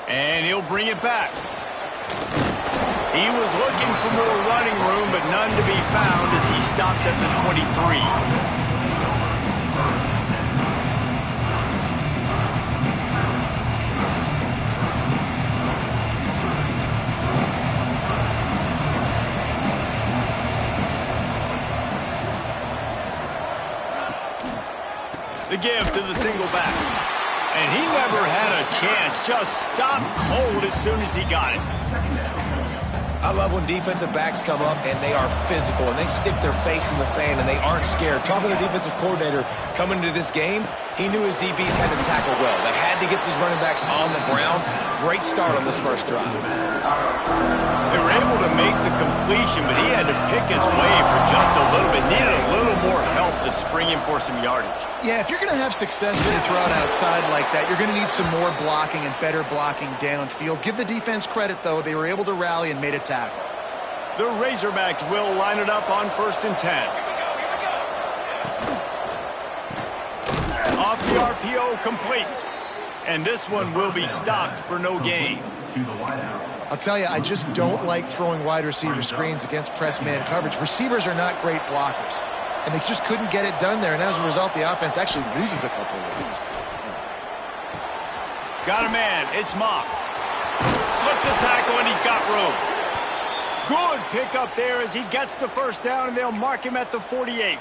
And he'll bring it back. He was looking for more running room, but none to be found as he stopped at the 23. The give to the single back. And he never had a chance. Just stopped cold as soon as he got it. I love when defensive backs come up and they are physical and they stick their face in the fan and they aren't scared. Talking to the defensive coordinator coming into this game, he knew his DBs had to tackle well. They had to get these running backs on the ground. Great start on this first drive. They were able to make the completion, but he had to pick his way for just a little bit. Needed a little more help to spring him for some yardage. Yeah, if you're going to have success with a throw outside like that, you're going to need some more blocking and better blocking downfield. Give the defense credit, though. They were able to rally and made a tackle. The Razorbacks will line it up on 1st and 10. Off the RPO, complete. And this one will be stopped for no gain. I'll tell you, I just don't like throwing wide receiver screens against press man coverage. Receivers are not great blockers. And they just couldn't get it done there. And as a result, the offense actually loses a couple of yards. Got a man. It's Moss. Slips a tackle, and he's got room. Good pickup there as he gets the first down, and they'll mark him at the 48.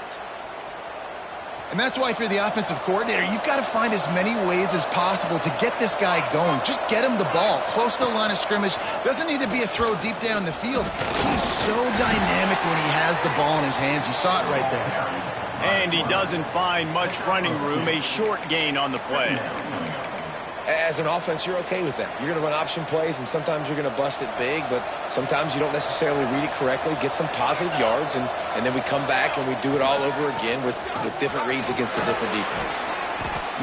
And that's why if you're the offensive coordinator, you've got to find as many ways as possible to get this guy going. Just get him the ball close to the line of scrimmage. Doesn't need to be a throw deep down the field. He's so dynamic when he has the ball in his hands. You saw it right there. And he doesn't find much running room. A short gain on the play. As an offense, you're okay with that. You're going to run option plays, and sometimes you're going to bust it big, but sometimes you don't necessarily read it correctly, get some positive yards, and then we come back and we do it all over again with different reads against a different defense.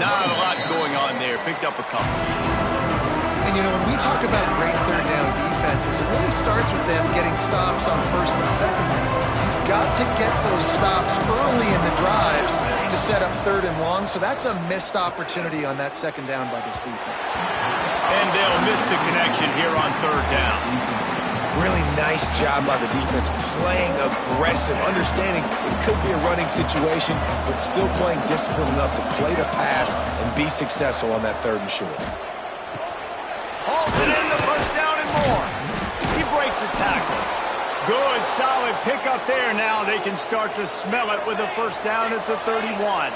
Not a lot going on there. Picked up a couple. And, you know, when we talk about great third down defenses, it really starts with them getting stops on 1st and 2nd down. You've got to get those stops early in the drives to set up 3rd and long, so that's a missed opportunity on that 2nd down by this defense. And they'll miss the connection here on 3rd down. Really nice job by the defense, playing aggressive, understanding it could be a running situation, but still playing disciplined enough to play the pass and be successful on that 3rd and short. Halted in the first down and more. He breaks a tackle. Good, solid pickup there. Now they can start to smell it with a first down at the 31.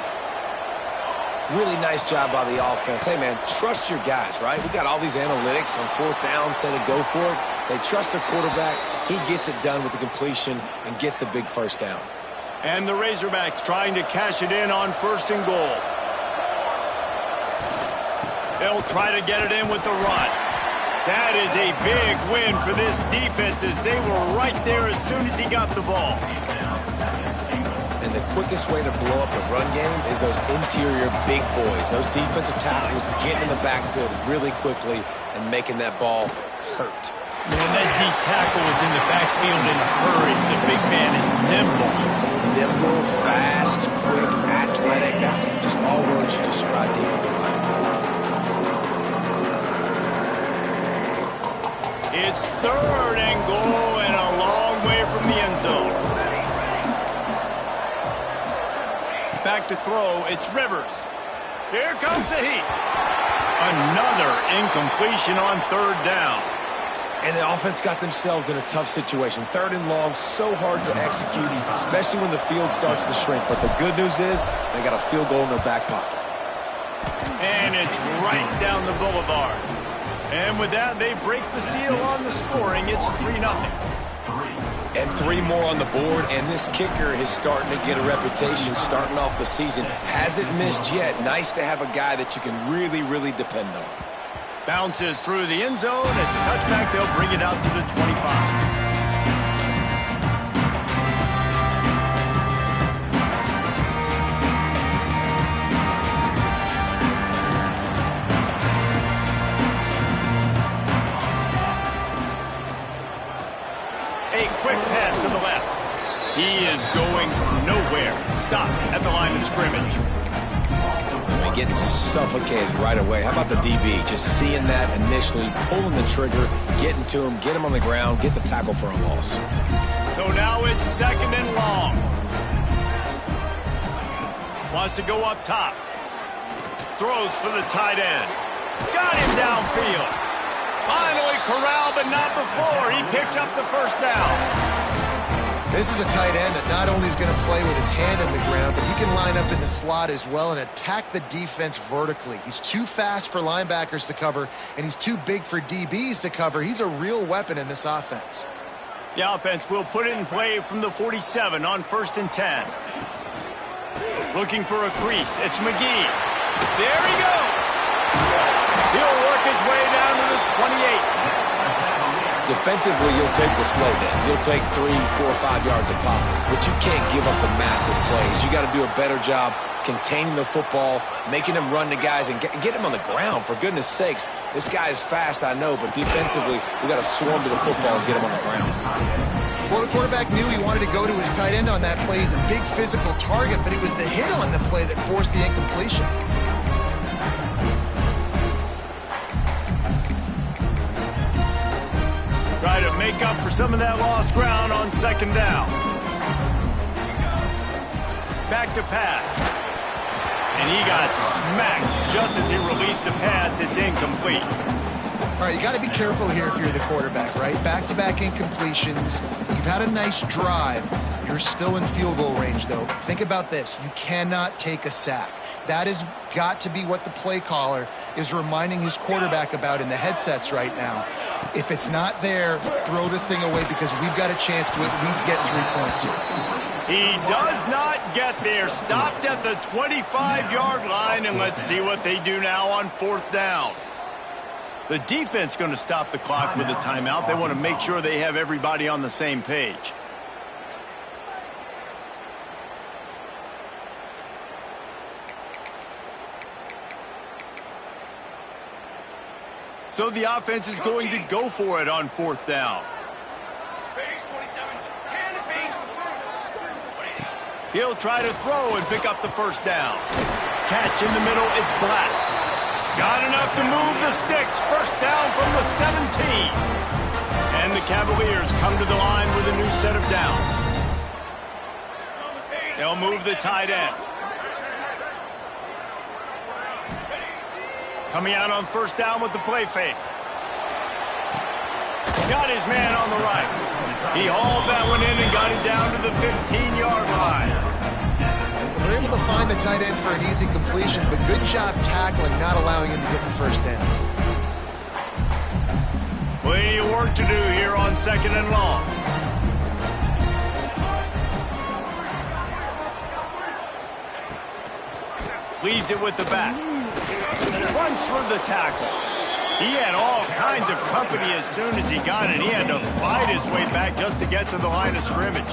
Really nice job by the offense. Hey, man, trust your guys, right? We got all these analytics on 4th down, said to go for it. They trust their quarterback. He gets it done with the completion and gets the big first down. And the Razorbacks trying to cash it in on 1st and goal. They'll try to get it in with the run. That is a big win for this defense as they were right there as soon as he got the ball. And the quickest way to blow up the run game is those interior big boys, those defensive tackles getting in the backfield really quickly and making that ball hurt. Man, that D tackle was in the backfield in a hurry. The big man is nimble. Nimble, fast, quick, athletic. That's just all words you describe defensive linemen. It's 3rd and goal and a long way from the end zone. Back to throw, it's Rivers. Here comes the heat. Another incompletion on 3rd down. And the offense got themselves in a tough situation. 3rd and long, so hard to execute, especially when the field starts to shrink. But the good news is they got a field goal in their back pocket. And it's right down the boulevard. And with that, they break the seal on the scoring. It's 3-0. And 3 more on the board, and this kicker is starting to get a reputation starting off the season. Hasn't missed yet. Nice to have a guy that you can really, really depend on. Bounces through the end zone. It's a touchback. They'll bring it out to the 25. He is going nowhere. Stop at the line of scrimmage. and getting suffocated right away. How about the DB? Just seeing that initially, pulling the trigger, getting to him, get him on the ground, get the tackle for a loss. So now it's 2nd and long. Wants to go up top. Throws for the tight end. Got him downfield. Finally corralled, but not before. He picked up the first down. This is a tight end that not only is going to play with his hand in the ground, but he can line up in the slot as well and attack the defense vertically. He's too fast for linebackers to cover, and he's too big for DBs to cover. He's a real weapon in this offense. The offense will put it in play from the 47 on 1st and 10. Looking for a crease. It's McGee. There he goes. He'll work his way down to the 28. Defensively, you'll take the slow down. You'll take 3, 4, 5 yards a pop, but you can't give up the massive plays. You got to do a better job containing the football, making him run to guys, and get him on the ground, for goodness sakes. This guy is fast, I know, but defensively, we got to swarm to the football and get him on the ground. Well, the quarterback knew he wanted to go to his tight end on that play. He's a big physical target, but it was the hit on the play that forced the incompletion. Try to make up for some of that lost ground on 2nd down. Back to pass. And he got smacked just as he released the pass. It's incomplete. All right, you got to be careful here if you're the quarterback, right? Back-to-back incompletions. You've had a nice drive. You're still in field goal range, though. Think about this. You cannot take a sack. That has got to be what the play caller is reminding his quarterback about in the headsets right now. If it's not there, throw this thing away because we've got a chance to at least get 3 points here. He does not get there. Stopped at the 25-yard line, and let's see what they do now on 4th down. The defense going to stop the clock with a timeout. They want to make sure they have everybody on the same page. So the offense is going to go for it on 4th down. He'll try to throw and pick up the first down. Catch in the middle, it's Black. Got enough to move the sticks. First down from the 17. And the Cavaliers come to the line with a new set of downs. They'll move the tight end. Coming out on 1st down with the play fake. Got his man on the right. He hauled that one in and got it down to the 15-yard line. They're able to find the tight end for an easy completion, but good job tackling, not allowing him to get the first down. Plenty of work to do here on 2nd and long. Leaves it with the back. Runs for the tackle. He had all kinds of company as soon as he got it. He had to fight his way back just to get to the line of scrimmage.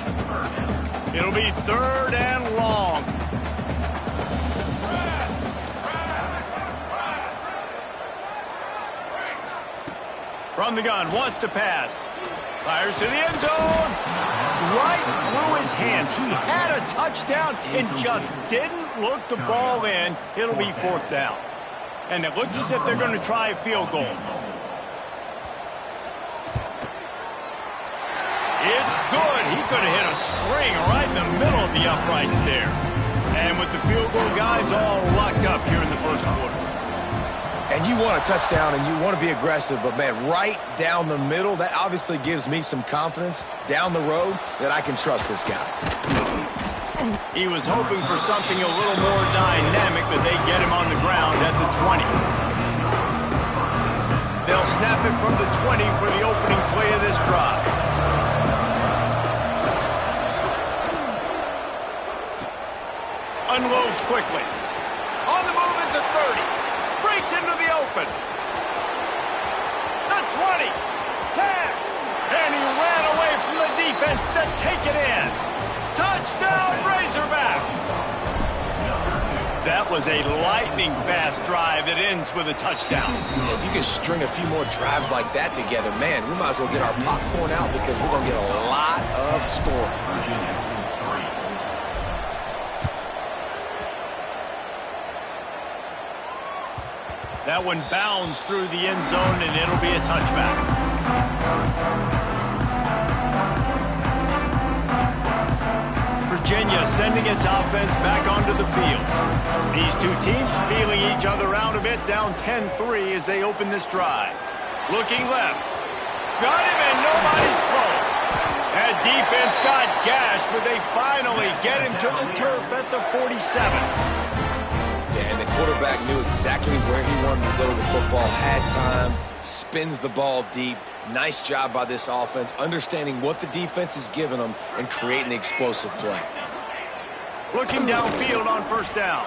It'll be 3rd and long. From the gun, wants to pass. Fires to the end zone. Right through his hands. He had a touchdown and just didn't look the ball in. It'll be 4th down. And it looks as if they're going to try a field goal. It's good. He could have hit a string right in the middle of the uprights there. And with the field goal guys all locked up here in the 1st quarter. And you want a touchdown and you want to be aggressive, but, man, right down the middle, that obviously gives me some confidence down the road that I can trust this guy. He was hoping for something a little more dynamic, but they get him on the ground at the 20. They'll snap it from the 20 for the opening play of this drive. Unloads quickly. On the move at the 30. Breaks into the open. The 20. 10. And he ran away from the defense to take it in. Touchdown, Razorbacks! That was a lightning-fast drive that ends with a touchdown. If you can string a few more drives like that together, man, we might as well get our popcorn out because we're going to get a lot of scoring. That one bounds through the end zone, and it'll be a touchback. Virginia sending its offense back onto the field. These two teams feeling each other out a bit, down 10-3 as they open this drive. Looking left. Got him, and nobody's close. That defense got gashed, but they finally get him to the turf at the 47. Yeah, and the quarterback knew exactly where he wanted to go with the football, had time, spins the ball deep. Nice job by this offense, understanding what the defense is giving them and creating the explosive play. Looking downfield on first down.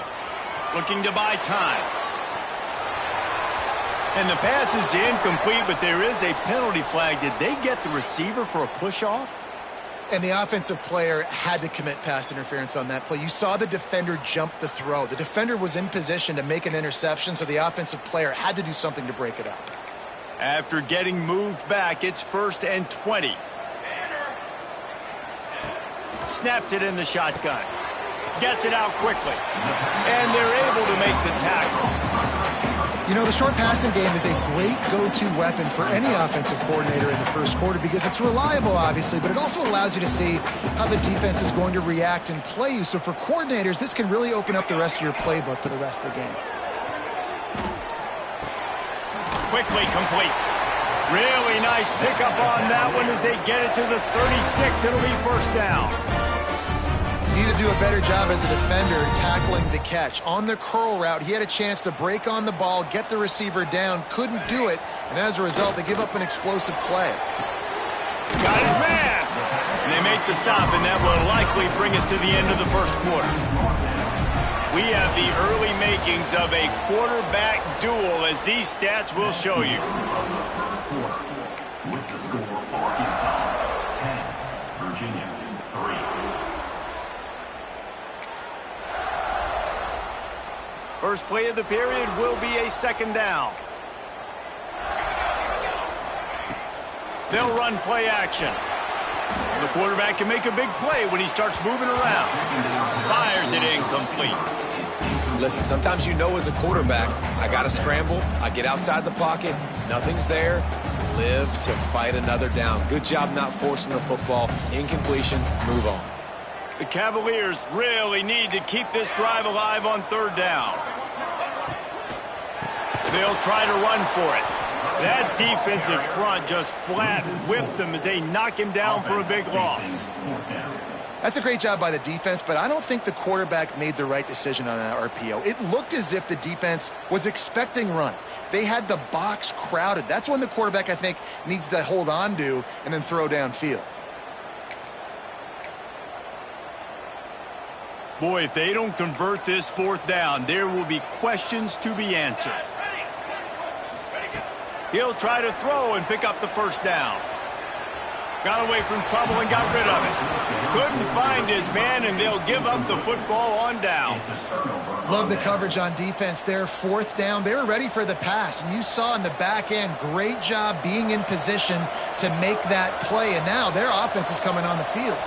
Looking to buy time. And the pass is incomplete, but there is a penalty flag. Did they get the receiver for a push-off? And the offensive player had to commit pass interference on that play. You saw the defender jump the throw. The defender was in position to make an interception, so the offensive player had to do something to break it up. After getting moved back, it's 1st and 20. Snaps it in the shotgun. Gets it out quickly. And they're able to make the tackle. You know, the short passing game is a great go-to weapon for any offensive coordinator in the first quarter because it's reliable, obviously, but it also allows you to see how the defense is going to react and play you. So for coordinators, this can really open up the rest of your playbook for the rest of the game. Quickly complete. Really nice pickup on that one as they get it to the 36. It'll be first down. You need to do a better job as a defender tackling the catch. On the curl route, he had a chance to break on the ball, get the receiver down, couldn't do it, and as a result, they give up an explosive play. Got his man! And they make the stop, and that will likely bring us to the end of the first quarter. We have the early makings of a quarterback duel, as these stats will show you. With the score Arkansas 10, Virginia 3. First play of the period will be a second down. They'll run play action. The quarterback can make a big play when he starts moving around. Fires it incomplete. Listen, sometimes you know as a quarterback, I got to scramble, I get outside the pocket, nothing's there, live to fight another down. Good job not forcing the football, incompletion, move on. The Cavaliers really need to keep this drive alive on third down. They'll try to run for it. That defensive front just flat whipped them as they knock him down for a big loss. That's a great job by the defense, but I don't think the quarterback made the right decision on that RPO. It looked as if the defense was expecting run. They had the box crowded. That's when the quarterback, I think, needs to hold on to and then throw downfield. Boy, if they don't convert this fourth down, there will be questions to be answered. He'll try to throw and pick up the first down. Got away from trouble and got rid of it. Couldn't find his man, and they'll give up the football on downs. Love the coverage on defense there. Fourth down, they were ready for the pass. And you saw in the back end, great job being in position to make that play. And now their offense is coming on the field.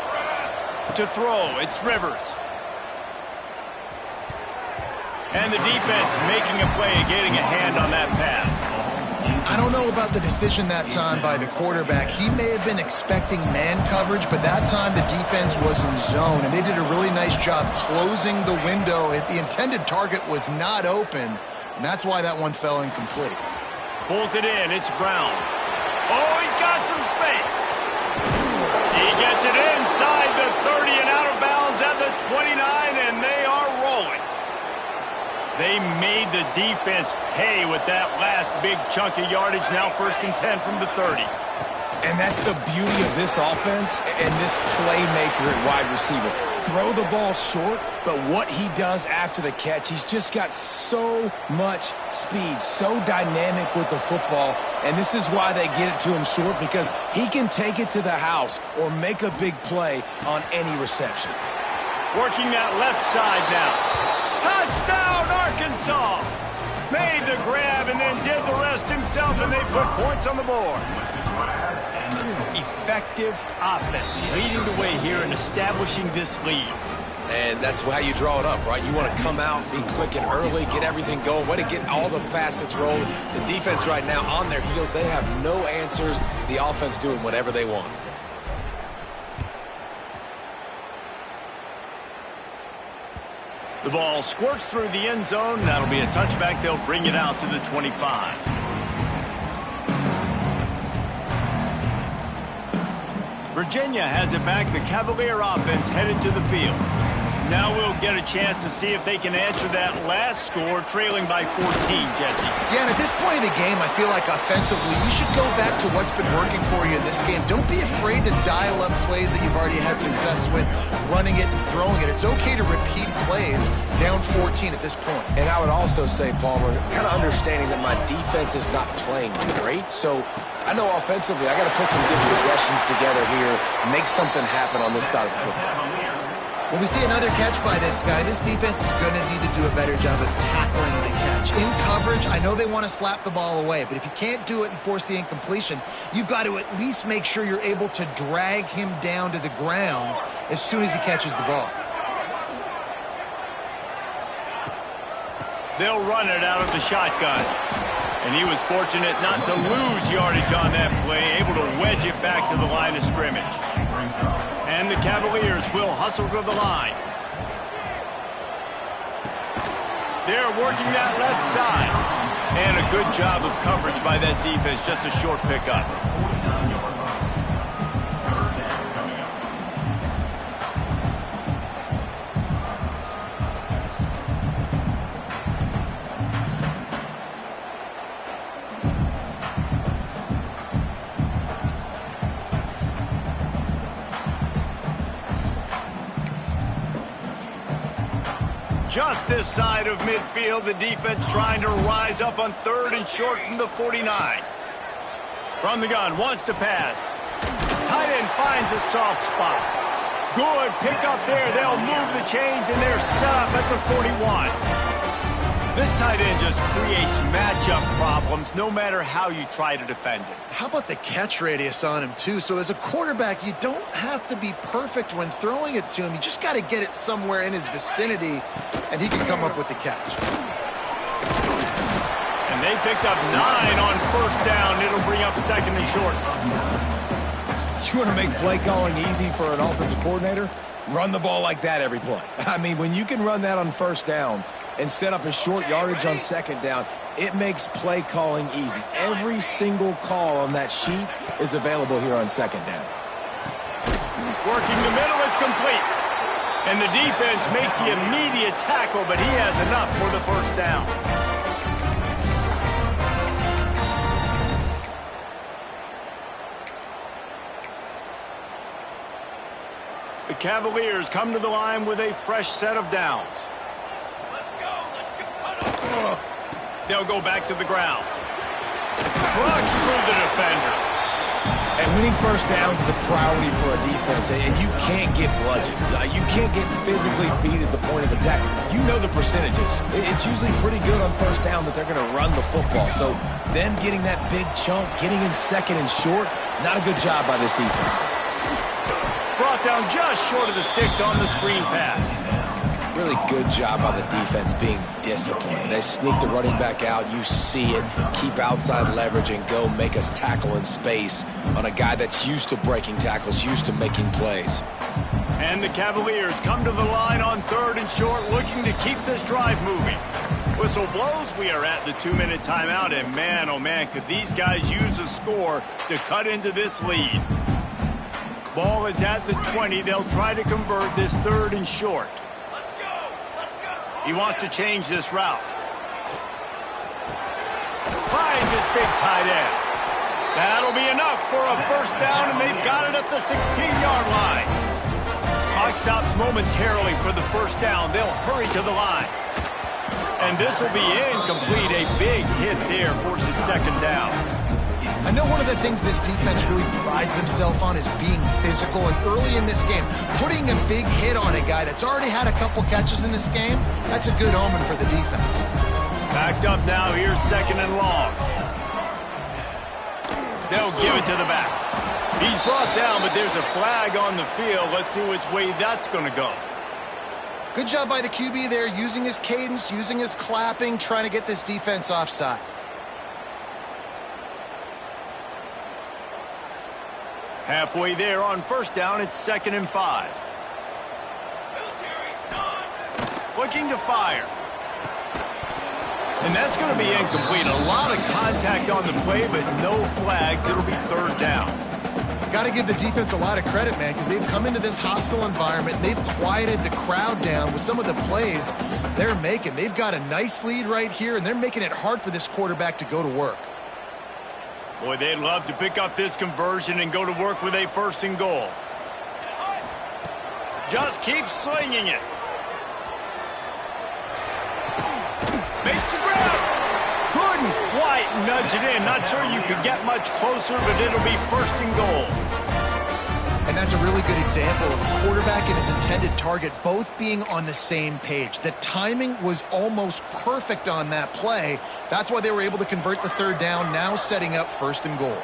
To throw, it's Rivers. And the defense making a play and getting a hand on that pass. I don't know about the decision that time by the quarterback. He may have been expecting man coverage, but that time the defense was in zone, and they did a really nice job closing the window. The intended target was not open, and that's why that one fell incomplete. Pulls it in. It's Brown. Oh, he's got some space. He gets it inside the 30 and out of bounds at the 29, and they are rolling. They made the defense pay with that last big chunk of yardage. Now 1st and 10 from the 30. And that's the beauty of this offense and this playmaker at wide receiver. Throw the ball short, but what he does after the catch, he's just got so much speed, so dynamic with the football, and this is why they get it to him short, because he can take it to the house or make a big play on any reception. Working that left side now. Touchdown, Arkansas! Made the grab and then did the rest himself, and they put points on the board. Effective offense leading the way here and establishing this lead. And that's how you draw it up, right? You want to come out, be clicking early, get everything going, way to get all the facets rolling. The defense right now on their heels, they have no answers. The offense doing whatever they want. The ball squirts through the end zone. That'll be a touchback. They'll bring it out to the 25. Virginia has it back. The Cavalier offense headed to the field. Now we'll get a chance to see if they can answer that last score, trailing by 14, Jesse. Yeah, and at this point in the game, I feel like offensively, you should go back to what's been working for you in this game. Don't be afraid to dial up plays that you've already had success with, running it and throwing it. It's okay to repeat plays down 14 at this point. And I would also say, Palmer, kind of understanding that my defense is not playing great, so I know offensively I got to put some good possessions together here, make something happen on this side of the football. When we see another catch by this guy, this defense is going to need to do a better job of tackling the catch. In coverage, I know they want to slap the ball away, but if you can't do it and force the incompletion, you've got to at least make sure you're able to drag him down to the ground as soon as he catches the ball. They'll run it out of the shotgun. And he was fortunate not to lose yardage on that play, able to wedge it back to the line of scrimmage. And the Cavaliers will hustle to the line. They're working that left side. And a good job of coverage by that defense, just a short pickup. Just this side of midfield, the defense trying to rise up on 3rd and short from the 49. From the gun, wants to pass. Tight end finds a soft spot. Good pickup there. They'll move the chains, and they're set up at the 41. This tight end just creates matchup problems no matter how you try to defend it. How about the catch radius on him, too? So as a quarterback, you don't have to be perfect when throwing it to him. You just got to get it somewhere in his vicinity, and he can come up with the catch. And they picked up 9 on 1st down. It'll bring up 2nd and short. You want to make play calling easy for an offensive coordinator? Run the ball like that every play. I mean, when you can run that on 1st down and set up a short yardage on 2nd down, it makes play calling easy. Every single call on that sheet is available here on 2nd down. Working the middle, it's complete. And the defense makes the immediate tackle, but he has enough for the 1st down. The Cavaliers come to the line with a fresh set of downs. They'll go back to the ground. Trucks through the defender. And winning 1st downs is a priority for a defense, and you can't get bludgeoned. You can't get physically beat at the point of attack. You know the percentages. It's usually pretty good on 1st down that they're going to run the football. So them getting that big chunk, getting in 2nd and short, not a good job by this defense. Brought down just short of the sticks on the screen pass. Really good job by the defense being disciplined. They sneak the running back out. You see it. Keep outside leverage and go make us tackle in space on a guy that's used to breaking tackles, used to making plays. And the Cavaliers come to the line on 3rd and short, looking to keep this drive moving. Whistle blows. We are at the 2-minute timeout, and man, oh man, could these guys use a score to cut into this lead. Ball is at the 20. They'll try to convert this 3rd and short. He wants to change this route. Finds his big tight end. That'll be enough for a 1st down, and they've got it at the 16-yard line. Clock stops momentarily for the 1st down. They'll hurry to the line. And this will be incomplete. A big hit there forces 2nd down. I know one of the things this defense really prides themselves on is being physical, and early in this game, putting a big hit on a guy that's already had a couple catches in this game, that's a good omen for the defense. Backed up now, here's 2nd and long. They'll give it to the back. He's brought down, but there's a flag on the field. Let's see which way that's going to go. Good job by the QB there, using his cadence, using his clapping, trying to get this defense offside. Halfway there on first down, it's 2nd and 5. Looking to fire. And that's going to be incomplete. A lot of contact on the play, but no flags. It'll be 3rd down. Got to give the defense a lot of credit, man, because they've come into this hostile environment, and they've quieted the crowd down with some of the plays they're making. They've got a nice lead right here, and they're making it hard for this quarterback to go to work. Boy, they'd love to pick up this conversion and go to work with a 1st and goal. Just keep slinging it. Makes the grab. Couldn't quite nudge it in. Not sure you could get much closer, but it'll be 1st and goal. And that's a really good example of a quarterback and his intended target both being on the same page. The timing was almost perfect on that play. That's why they were able to convert the 3rd down, now setting up 1st and goal.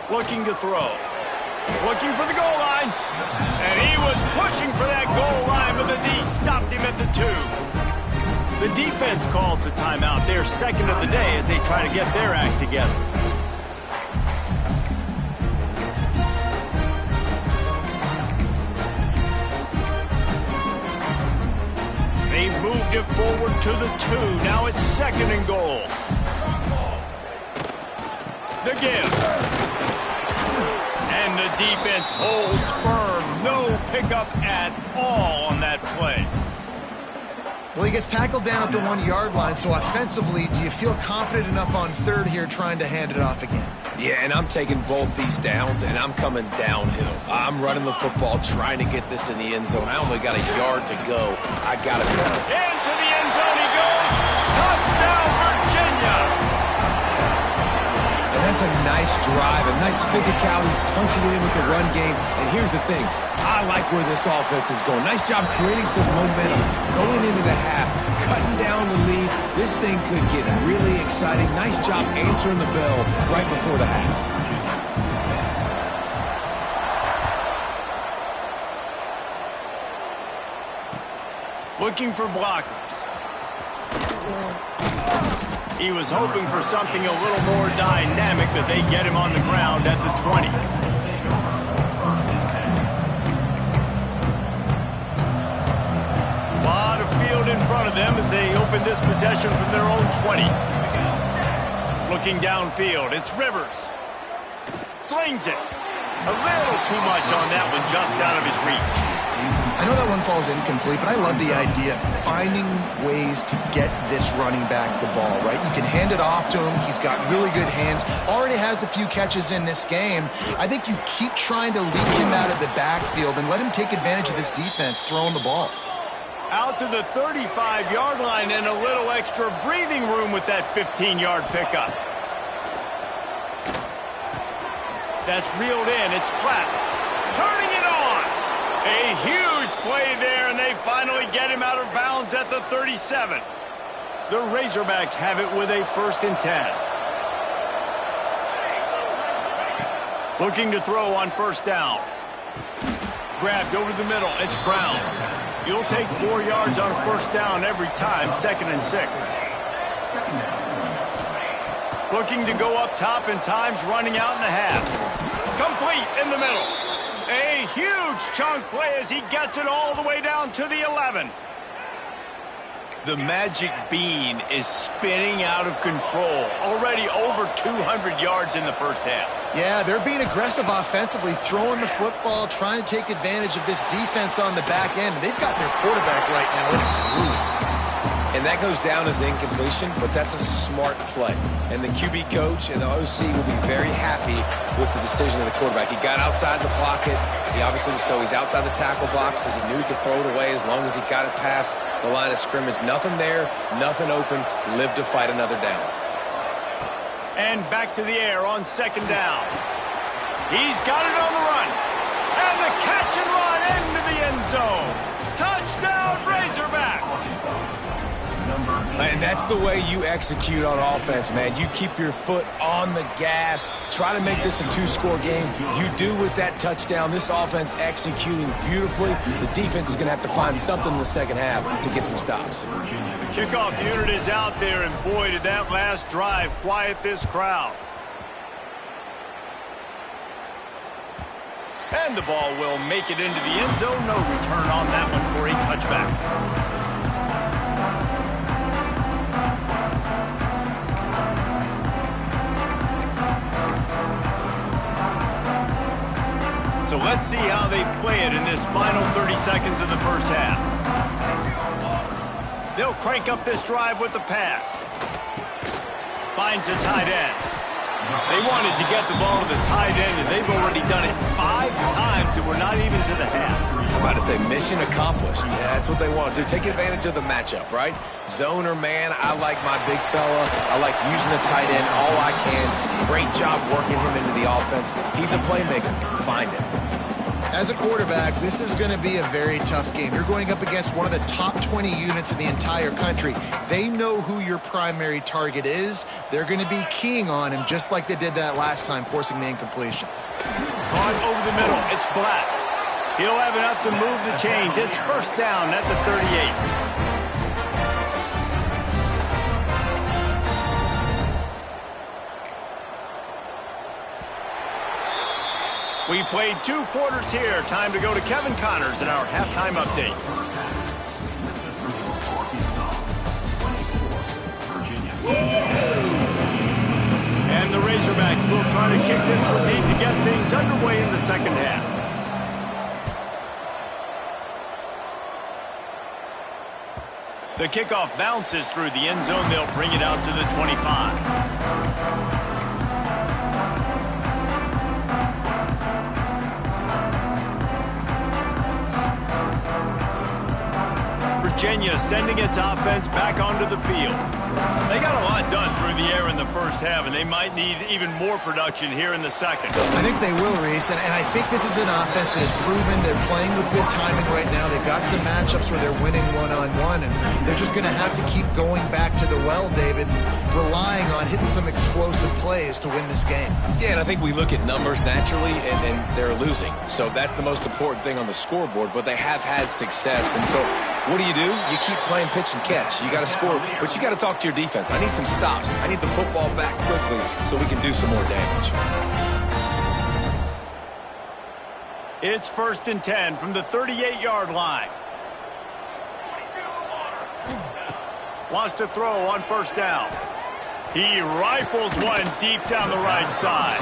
Looking to throw. Looking for the goal line. And he was pushing for that goal line, but the D stopped him at the 2. The defense calls the timeout. They're 2nd of the day as they try to get their act together. They've moved it forward to the 2. Now it's 2nd and goal. The give. And the defense holds firm. No pickup at all on that play. Well, he gets tackled down at the 1-yard line, so offensively, do you feel confident enough on 3rd here trying to hand it off again? Yeah, and I'm taking both these downs, and I'm coming downhill. I'm running the football, trying to get this in the end zone. I only got a yard to go. I got to go. Into the end zone he goes. Touchdown, Virginia. And that's a nice drive, a nice physicality, punching it in with the run game. And here's the thing. I like where this offense is going. Nice job creating some momentum, going into the half, cutting down the lead. This thing could get really exciting. Nice job answering the bell right before the half. Looking for blockers. He was hoping for something a little more dynamic, but they get him on the ground at the 20. Lot of field in front of them as they open this possession from their own 20. Looking downfield, it's Rivers. Slings it. A little too much on that one, just out of his reach. I know that one falls incomplete, but I love the idea of finding ways to get this running back the ball, right? You can hand it off to him. He's got really good hands. Already has a few catches in this game. I think you keep trying to leak him out of the backfield and let him take advantage of this defense throwing the ball. Out to the 35-yard line and a little extra breathing room with that 15-yard pickup. That's reeled in. It's Clapp. Turning it on. A huge play there, and they finally get him out of bounds at the 37. The Razorbacks have it with a 1st and 10. Looking to throw on 1st down. Grabbed over the middle. It's Brown. You'll take 4 yards on 1st down every time, 2nd and 6. Looking to go up top, and time's running out in the half. Complete in the middle. A huge chunk play as he gets it all the way down to the 11. The magic bean is spinning out of control. Already over 200 yards in the 1st half. Yeah, they're being aggressive offensively, throwing the football, trying to take advantage of this defense on the back end. They've got their quarterback right now in a groove. And that goes down as incompletion, but that's a smart play. And the QB coach and the OC will be very happy with the decision of the quarterback. He got outside the pocket. He obviously he's outside the tackle boxes. He knew he could throw it away as long as he got it past the line of scrimmage. Nothing there, nothing open. Live to fight another down. And back to the air on 2nd down. He's got it on the run. And the catch and run into the end zone. Touchdown, Razorbacks. Number And that's the way you execute on offense, man. You keep your foot on the gas. Try to make this a two-score game. You do with that touchdown. This offense executing beautifully. The defense is going to have to find something in the second half to get some stops. The kickoff unit is out there, and boy, did that last drive quiet this crowd. And the ball will make it into the end zone. No return on that one for a touchback. So let's see how they play it in this final 30 seconds of the first half. They'll crank up this drive with the pass. Finds the tight end. They wanted to get the ball to the tight end, and they've already done it 5 times, and we're not even to the half. I'm about to say mission accomplished. Yeah, that's what they want to do. Take advantage of the matchup, right? Zone or man, I like my big fella. I like using the tight end all I can. Great job working him into the offense. He's a playmaker. Find him. As a quarterback, this is going to be a very tough game. You're going up against one of the top 20 units in the entire country. They know who your primary target is. They're going to be keying on him just like they did that last time, forcing the incompletion. Caught over the middle. It's Black. He'll have enough to move the chains. It's first down at the 38. We've played 2 quarters here. Time to go to Kevin Connors in our halftime update. And the Razorbacks will try to kick this with need to get things underway in the second half. The kickoff bounces through the end zone. They'll bring it out to the 25. Virginia sending its offense back onto the field. They got a lot done through the air in the first half, and they might need even more production here in the second. I think they will, Reese, and I think this is an offense that has proven they're playing with good timing right now. They've got some matchups where they're winning one-on-one, and they're just going to have to keep going back to the well, David, relying on hitting some explosive plays to win this game. Yeah, and I think we look at numbers naturally, and they're losing. So that's the most important thing on the scoreboard, but they have had success. And so what do? You keep playing pitch and catch. You got to score, but you got to talk to your defense. I need some stops. I need the football back quickly so we can do some more damage. It's 1st and 10 from the 38-yard line. Wants to throw on first down. He rifles one deep down the right side.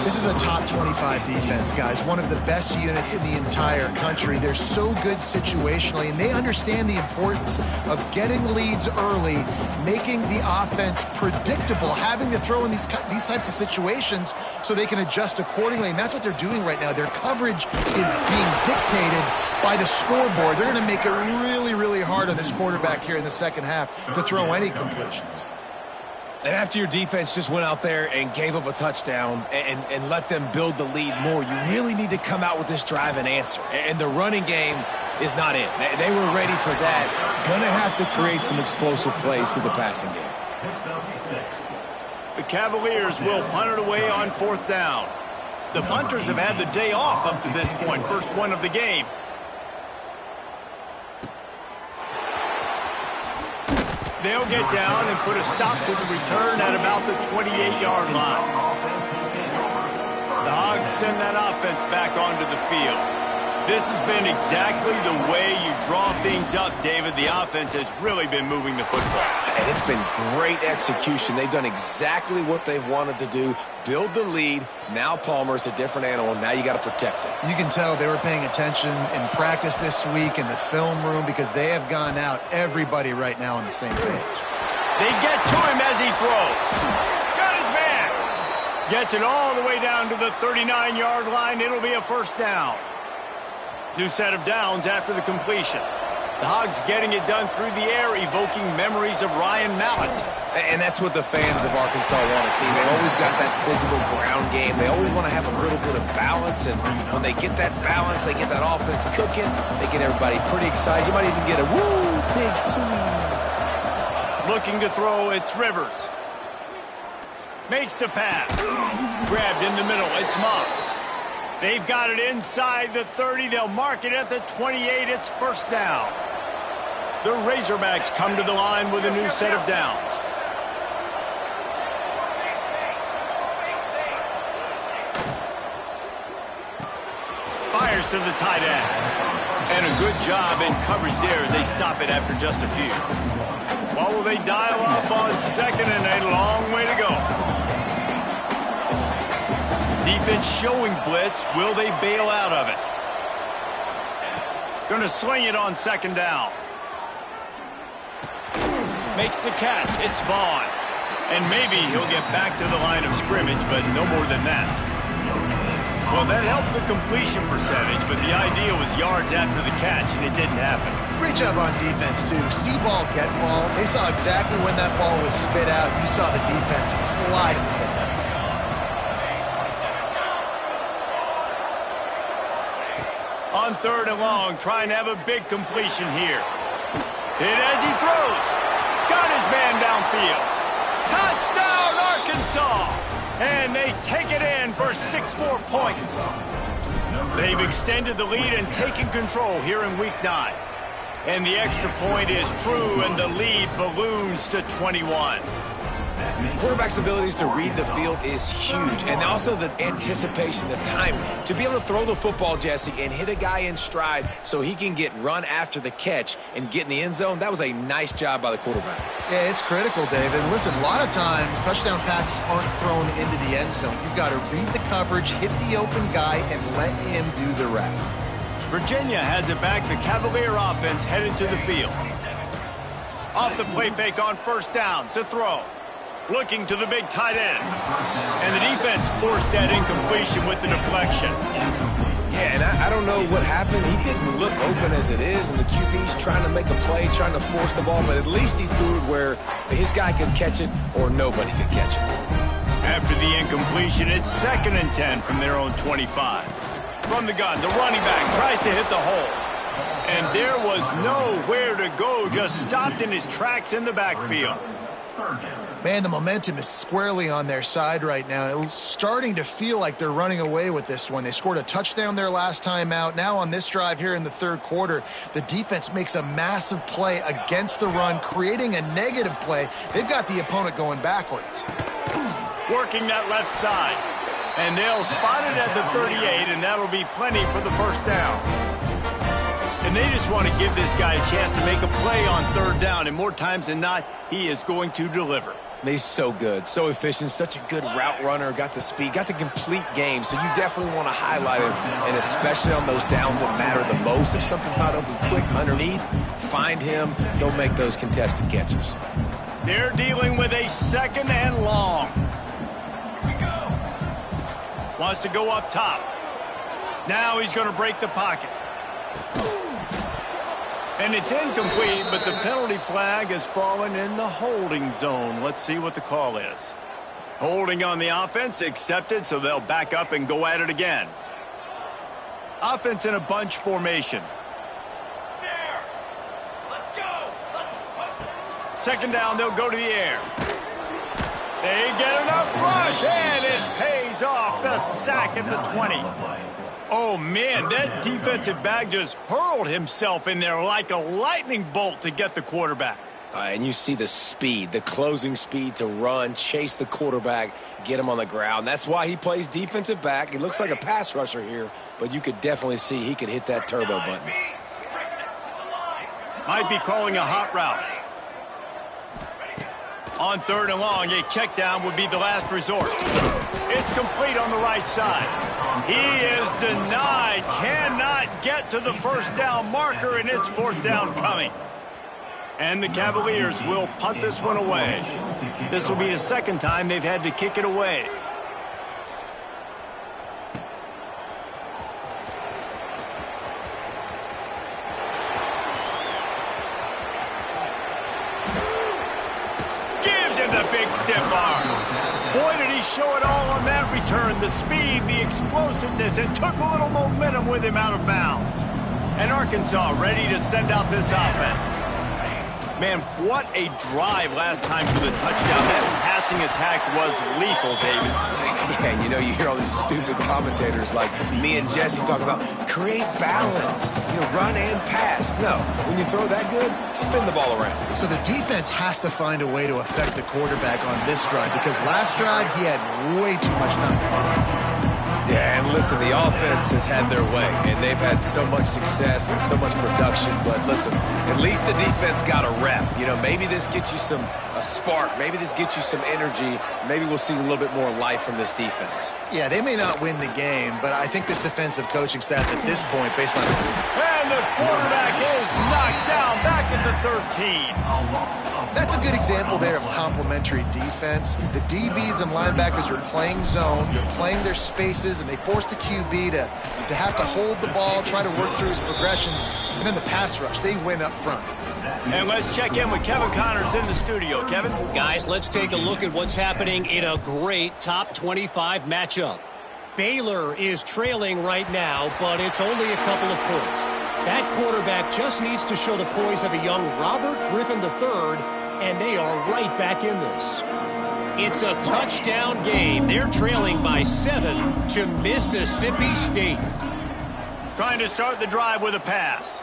This is a top 25 defense, guys. One of the best units in the entire country. They're so good situationally, and they understand the importance of getting leads early, making the offense predictable, having to throw in these types of situations so they can adjust accordingly, and that's what they're doing right now. Their coverage is being dictated by the scoreboard. They're going to make it really, really hard on this quarterback here in the second half to throw any completions. And after your defense just went out there and gave up a touchdown and let them build the lead more, you really need to come out with this drive and answer. And the running game is not it. They were ready for that. Gonna have to create some explosive plays through the passing game. The Cavaliers will punt it away on 4th down. The punters have had the day off up to this point. First one of the game. They'll get down and put a stop to the return at about the 28-yard line. The Hogs send that offense back onto the field. This has been exactly the way you draw things up, David. The offense has really been moving the football. And it's been great execution. They've done exactly what they've wanted to do. Build the lead. Now Palmer's a different animal. Now you got to protect it. You can tell they were paying attention in practice this week in the film room because they have gone out, everybody right now on the same page. They get to him as he throws. Got his man. Gets it all the way down to the 39-yard line. It'll be a first down. New set of downs after the completion. The Hogs getting it done through the air, evoking memories of Ryan Mallett. And that's what the fans of Arkansas want to see. They've always got that physical ground game. They always want to have a little bit of balance. And when they get that balance, they get that offense cooking. They get everybody pretty excited. You might even get a woo, pig swing. Looking to throw, it's Rivers. Makes the pass. Grabbed in the middle, it's Moss. They've got it inside the 30. They'll mark it at the 28. It's first down. The Razorbacks come to the line with a new set of downs. Fires to the tight end. And a good job in coverage there as they stop it after just a few. What will they dial up on second and a long way to go? Defense showing blitz. Will they bail out of it? Going to sling it on second down. Makes the catch. It's Vaughn. And maybe he'll get back to the line of scrimmage, but no more than that. Well, that helped the completion percentage, but the idea was yards after the catch, and it didn't happen. Great job on defense, too. See ball, get ball. They saw exactly when that ball was spit out. You saw the defense fly to the field. On third and long, trying to have a big completion here. Hit as he throws. Got his man downfield. Touchdown, Arkansas! And they take it in for 6 more points. They've extended the lead and taken control here in Week 9. And the extra point is true, and the lead balloons to 21. Quarterback's abilities to read the field is huge, and also the anticipation, the timing. To be able to throw the football, Jesse, and hit a guy in stride so he can get run after the catch and get in the end zone, that was a nice job by the quarterback. Yeah, it's critical, David. Listen, a lot of times touchdown passes aren't thrown into the end zone. You've got to read the coverage, hit the open guy, and let him do the rest. Virginia has it back. The Cavalier offense headed to the field. Off the play fake on first down to throw. Looking to the big tight end. And the defense forced that incompletion with the deflection. Yeah, and I don't know what happened. He didn't look open as it is, and the QB's trying to make a play, trying to force the ball, but at least he threw it where his guy could catch it or nobody could catch it. After the incompletion, it's 2nd and 10 from their own 25. From the gun, the running back tries to hit the hole. And there was nowhere to go, just stopped in his tracks in the backfield. Man, the momentum is squarely on their side right now. It's starting to feel like they're running away with this one. They scored a touchdown their last time out. Now on this drive here in the third quarter, the defense makes a massive play against the run, creating a negative play. They've got the opponent going backwards. Working that left side. And they'll spot it at the 38, and that'll be plenty for the first down. And they just want to give this guy a chance to make a play on third down, and more times than not, he is going to deliver. He's so good, so efficient, such a good route runner, got the speed, got the complete game, so you definitely want to highlight him, and especially on those downs that matter the most. If something's not open quick underneath, find him, he'll make those contested catches. They're dealing with a 2nd and long. Wants to go up top. Now he's going to break the pocket. And it's incomplete, but the penalty flag has fallen in the holding zone. Let's see what the call is. Holding on the offense, accepted, so they'll back up and go at it again. Offense in a bunch formation. Second down, they'll go to the air. They get enough rush, and it pays off. The sack at the 20. Oh, man, that defensive back just hurled himself in there like a lightning bolt to get the quarterback. And you see the speed, the closing speed to run, chase the quarterback, get him on the ground. That's why he plays defensive back. He looks like a pass rusher here, but you could definitely see he could hit that turbo button. Might be calling a hot route. On third and long, a check down would be the last resort. It's complete on the right side. He is denied, cannot get to the first down marker, and it's 4th down coming. And the Cavaliers will punt this one away. This will be the 2nd time they've had to kick it away. Gives him the big stiff arm. Boy, did he show it all on that return. The speed, the explosiveness, and took a little momentum with him out of bounds. And Arkansas ready to send out this offense. Man, what a drive last time for the touchdown. That passing attack was lethal, David. Yeah, and you know, you hear all these stupid commentators like me and Jesse talk about create balance, run and pass. No, when you throw that good, spin the ball around. So the defense has to find a way to affect the quarterback on this drive because last drive he had way too much time. Yeah, and listen, the offense has had their way, and they've had so much success and so much production. But listen, at least the defense got a rep. Maybe this gets you a spark. Maybe this gets you some energy. Maybe we'll see a little bit more life from this defense. Yeah, they may not win the game, but I think this defensive coaching staff at this point, based on... And the quarterback is knocked down back at the 13. That's a good example there of complementary defense. The DBs and linebackers are playing zone, they're playing their spaces, and they force the QB to have to hold the ball, try to work through his progressions, and then the pass rush, they win up front. And let's check in with Kevin Connors in the studio. Kevin? Guys, let's take a look at what's happening in a great top 25 matchup. Baylor is trailing right now, but it's only a couple of points. That quarterback just needs to show the poise of a young Robert Griffin III, and they are right back in this. It's a touchdown game. They're trailing by 7 to Mississippi State. Trying to start the drive with a pass.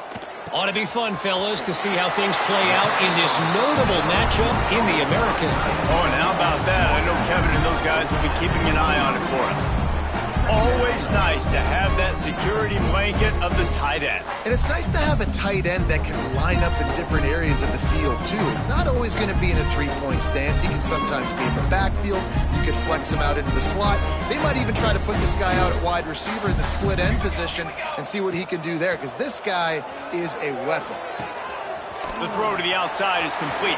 Ought to be fun, fellas, to see how things play out in this notable matchup in the American. Oh, and how about that? I know Kevin and those guys will be keeping an eye on it for us. Always nice to have that security blanket of the tight end. And it's nice to have a tight end that can line up in different areas of the field, too. It's not always going to be in a three-point stance. He can sometimes be in the backfield. You could flex him out into the slot. They might even try to put this guy out at wide receiver in the split end position and see what he can do there, because this guy is a weapon. The throw to the outside is complete.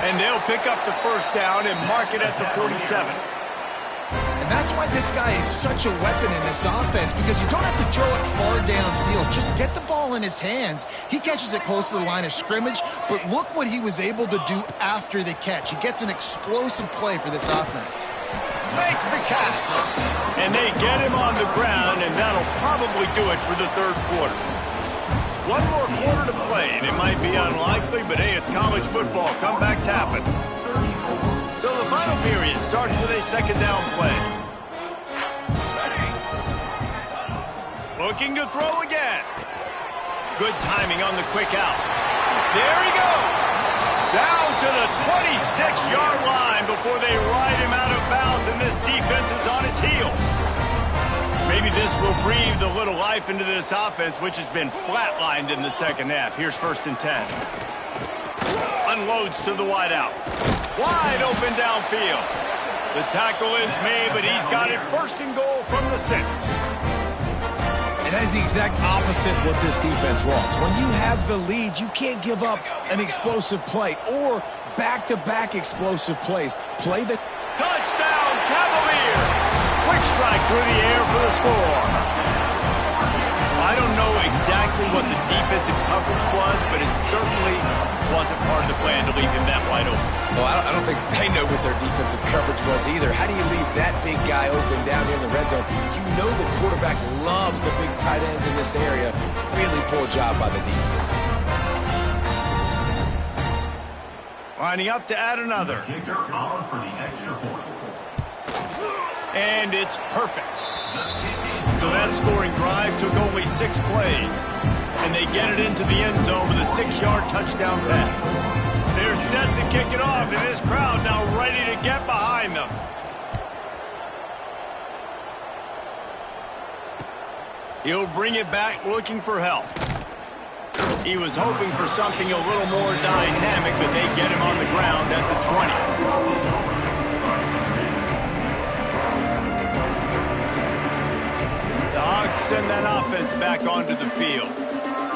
And they'll pick up the first down and mark it at the 47. That's why this guy is such a weapon in this offense, because you don't have to throw it far downfield. Just get the ball in his hands. He catches it close to the line of scrimmage, but look what he was able to do after the catch. He gets an explosive play for this offense. Makes the catch. And they get him on the ground, and that'll probably do it for the third quarter. One more quarter to play, and it might be unlikely, but hey, it's college football. Comebacks happen. So the final period starts with a second down play. Looking to throw again. Good timing on the quick out. There he goes. Down to the 26-yard line before they ride him out of bounds, and this defense is on its heels. Maybe this will breathe a little life into this offense, which has been flatlined in the second half. Here's 1st and 10. Unloads to the wideout. Wide open downfield. The tackle is made, but he's got it 1st and goal from the 6. And that is the exact opposite what this defense wants. When you have the lead, you can't give up an explosive play or back-to-back explosive plays. Play the... Touchdown, Cavalier! Quick strike through the air for the score. I don't know exactly what the defensive coverage was, but it certainly wasn't part of the plan to leave him that wide open. Well, I don't think they know what their defensive coverage was either. How do you leave that big guy open down here in the red zone? You know the quarterback loves the big tight ends in this area. Really poor job by the defense. Lining up to add another. The kicker on for the extra point. And it's perfect. So that scoring drive took only 6 plays. And they get it into the end zone with a 6-yard touchdown pass. They're set to kick it off, and this crowd now ready to get behind them. He'll bring it back looking for help. He was hoping for something a little more dynamic, but they get him on the ground at the 20. The Hogs send that offense back onto the field.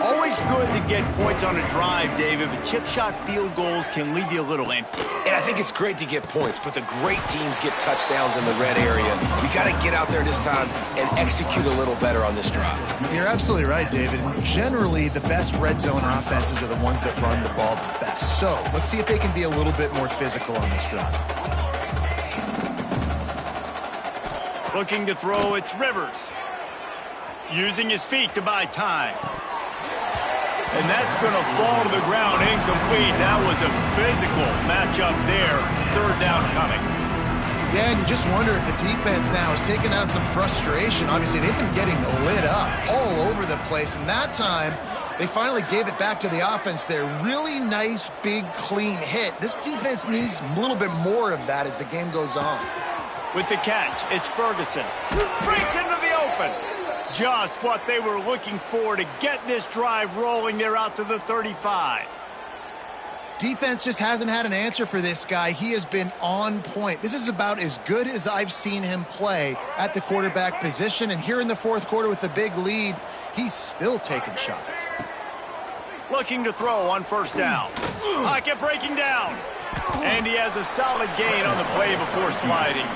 Always good to get points on a drive, David, but chip shot field goals can leave you a little empty. And I think it's great to get points, but the great teams get touchdowns in the red area. You got to get out there this time and execute a little better on this drive. You're absolutely right, David. Generally, the best red zone offenses are the ones that run the ball the best. So let's see if they can be a little bit more physical on this drive. Looking to throw, it's Rivers. Using his feet to buy time. And that's going to fall to the ground incomplete. That was a physical matchup there. Third down coming. Yeah, and you just wonder if the defense now is taking out some frustration. Obviously, they've been getting lit up all over the place. And that time, they finally gave it back to the offense there. Really nice, big, clean hit. This defense needs a little bit more of that as the game goes on. With the catch, it's Ferguson. Breaks into the open. Just what they were looking for to get this drive rolling. They're out to the 35. Defense just hasn't had an answer for this guy. He has been on point. This is about as good as I've seen him play at the quarterback position. And here in the fourth quarter with a big lead, he's still taking shots. Looking to throw on first down. Pocket breaking down. And he has a solid gain on the play before sliding.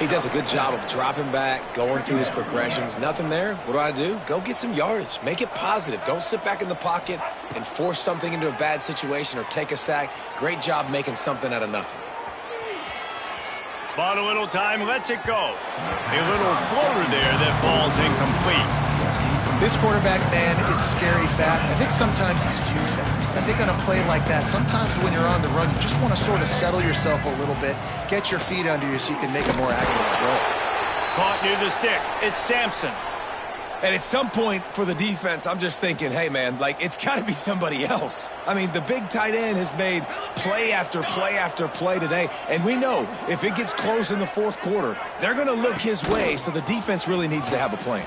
He does a good job of dropping back, going through his progressions. Nothing there. What do? Go get some yardage. Make it positive. Don't sit back in the pocket and force something into a bad situation or take a sack. Great job making something out of nothing. Bought a little time, lets it go. A little floater there that falls incomplete. This quarterback, man, is scary fast. I think sometimes he's too fast. I think on a play like that, sometimes when you're on the run, you just want to sort of settle yourself a little bit, get your feet under you so you can make a more accurate throw. Caught near the sticks. It's Sampson. And at some point for the defense, I'm just thinking, hey, man, like, it's got to be somebody else. I mean, the big tight end has made play after play after play today. And we know if it gets close in the fourth quarter, they're going to look his way, so the defense really needs to have a plan.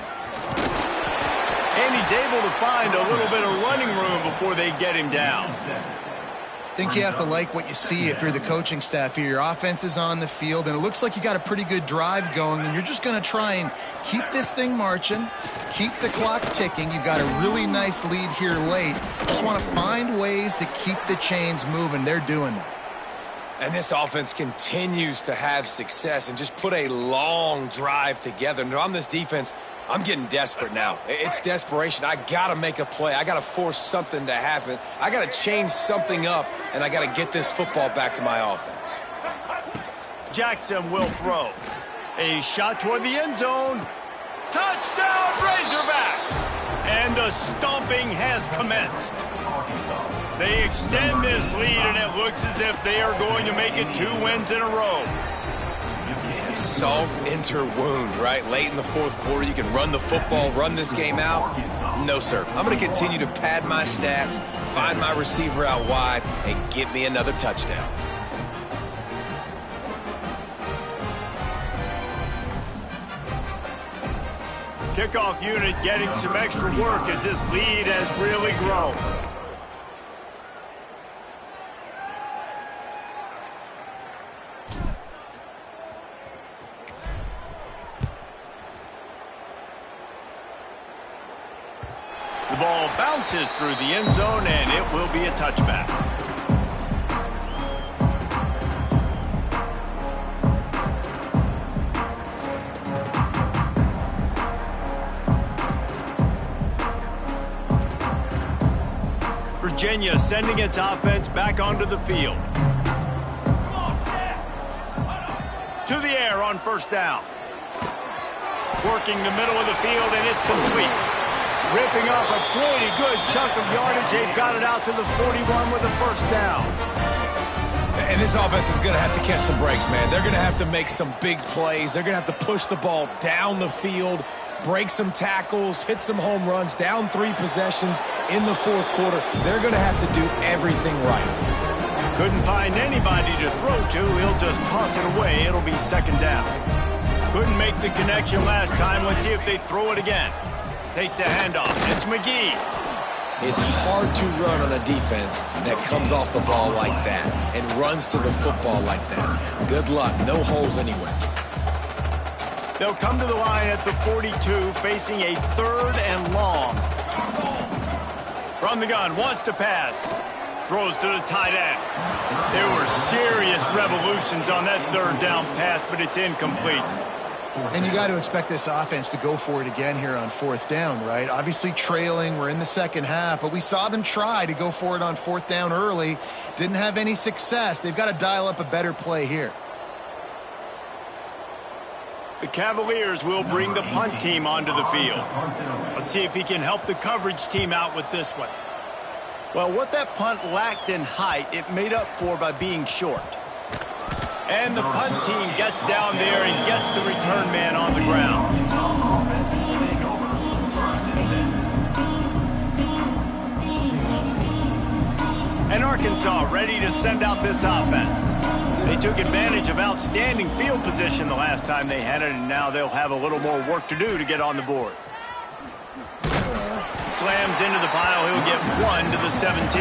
And he's able to find a little bit of running room before they get him down. I think you have to like what you see if you're the coaching staff here. Your offense is on the field, and it looks like you got a pretty good drive going, and you're just going to try and keep this thing marching, keep the clock ticking. You've got a really nice lead here late. Just want to find ways to keep the chains moving. They're doing that. And this offense continues to have success and just put a long drive together. And on this defense, I'm getting desperate now. It's desperation. I got to make a play. I got to force something to happen. I got to change something up, and I got to get this football back to my offense. Jackson will throw. A shot toward the end zone. Touchdown, Razorbacks! And the stomping has commenced. They extend this lead, and it looks as if they are going to make it 2 wins in a row. Yeah, salt enter wound, right? Late in the fourth quarter, you can run the football, run this game out. No, sir. I'm going to continue to pad my stats, find my receiver out wide, and get me another touchdown. Kickoff unit getting some extra work as this lead has really grown. The ball bounces through the end zone, and it will be a touchback. Virginia sending its offense back onto the field. To the air on first down. Working the middle of the field, and it's complete. Ripping off a pretty good chunk of yardage. They've got it out to the 41 with a first down. And this offense is going to have to catch some breaks, man. They're going to have to make some big plays. They're going to have to push the ball down the field, break some tackles, hit some home runs, down 3 possessions in the fourth quarter. They're going to have to do everything right. Couldn't find anybody to throw to. He'll just toss it away. It'll be second down. Couldn't make the connection last time. Let's see if they throw it again. Takes the handoff. It's McGee. It's hard to run on a defense that comes off the ball like that and runs to the football like that. Good luck. No holes anywhere. They'll come to the line at the 42, facing a 3rd and long. From the gun, wants to pass. Throws to the tight end. There were serious revolutions on that 3rd down pass, but it's incomplete. And you got to expect this offense to go for it again here on 4th down, right? Obviously trailing, we're in the second half, but we saw them try to go for it on 4th down early. Didn't have any success. They've got to dial up a better play here. The Cavaliers will bring the punt team onto the field. Let's see if he can help the coverage team out with this one. Well, what that punt lacked in height, it made up for by being short. And the punt team gets down there and gets the return man on the ground. And Arkansas ready to send out this offense. They took advantage of outstanding field position the last time they had it, and now they'll have a little more work to do to get on the board. Slams into the pile. He'll get 1 to the 17.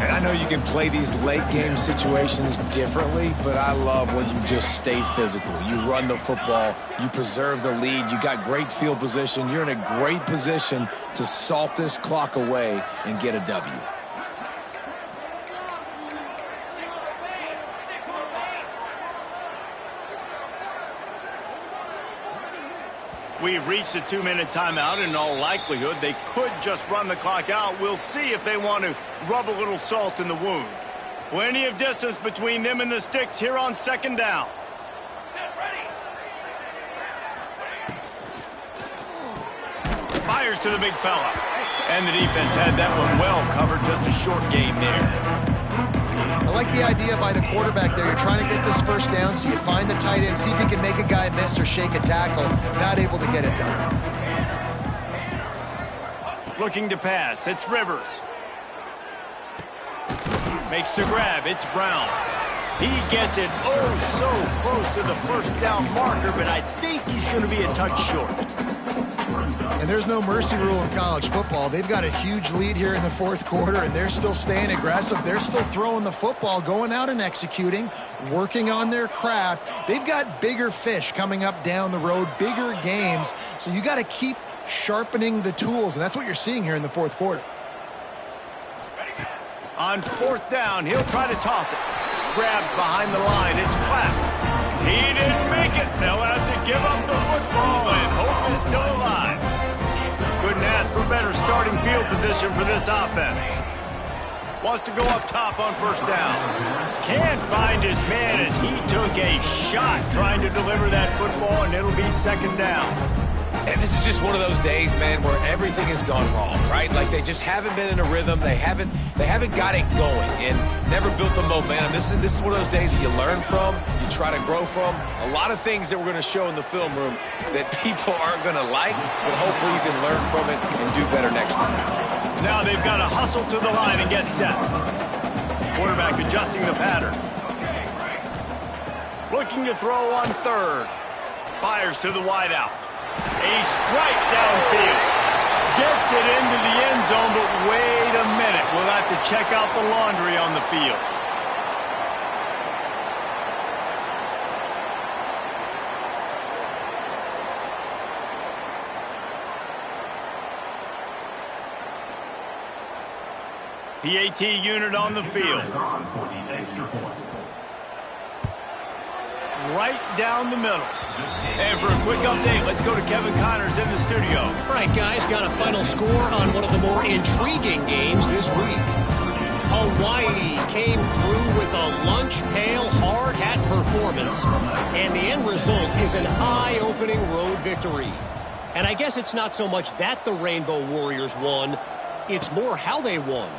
And I know you can play these late game situations differently, but I love when you just stay physical. You run the football, you preserve the lead, you got great field position, you're in a great position to salt this clock away and get a W. We've reached a 2-minute timeout. In all likelihood, they could just run the clock out. We'll see if they want to rub a little salt in the wound. Plenty of distance between them and the sticks here on 2nd down. Fires to the big fella. And the defense had that one well covered. Just a short game there. I like the idea by the quarterback there. You're trying to get this first down, so you find the tight end, see if he can make a guy miss or shake a tackle. Not able to get it done. Looking to pass. It's Rivers. Makes the grab. It's Brown. He gets it so close to the first down marker, but I think he's going to be a touch short. And there's no mercy rule in college football. They've got a huge lead here in the 4th quarter, and they're still staying aggressive. They're still throwing the football, going out and executing, working on their craft. They've got bigger fish coming up down the road, bigger games. So you got to keep sharpening the tools, and that's what you're seeing here in the 4th quarter. On 4th down, he'll try to toss it. Grabbed behind the line. It's Platt. He didn't make it. They'll have to give up the football, and hope is still alive. Couldn't ask for better starting field position for this offense. Wants to go up top on 1st down. Can't find his man as he took a shot trying to deliver that football, and it'll be 2nd down. And this is just one of those days, man, where everything has gone wrong, right? Like they just haven't been in a rhythm. They haven't got it going and never built the momentum. This is one of those days that you learn from, you try to grow from. A lot of things that we're going to show in the film room that people aren't going to like, but hopefully you can learn from it and do better next time. Now they've got to hustle to the line and get set. Quarterback adjusting the pattern. Looking to throw on 3rd. Fires to the wideout. A strike downfield. Gets it into the end zone, but wait a minute. We'll have to check out the laundry on the field. PAT unit on the field. Right down the middle. And for a quick update, let's go to Kevin Connors in the studio. All right, guys, got a final score on one of the more intriguing games this week. Hawaii came through with a lunch pail hard hat performance, and the end result is an eye-opening road victory. And I guess it's not so much that the Rainbow Warriors won, it's more how they won.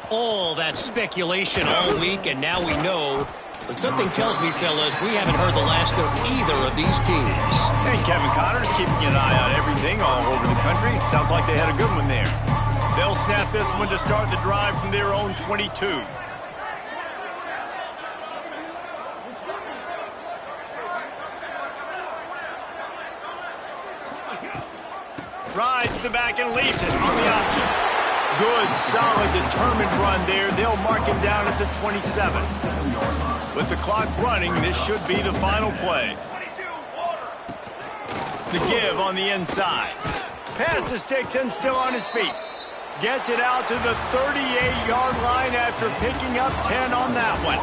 All that speculation all week, and now we know. But something tells me, fellas, we haven't heard the last of either of these teams. And Kevin Connors keeping an eye on everything all over the country. Sounds like they had a good one there. They'll snap this one to start the drive from their own 22. Rides the back and leaves it on the option. Good, solid, determined run there. They'll mark him down at the 27. With the clock running, this should be the final play. The give on the inside. Pass the sticks and still on his feet. Gets it out to the 38-yard line after picking up 10 on that one.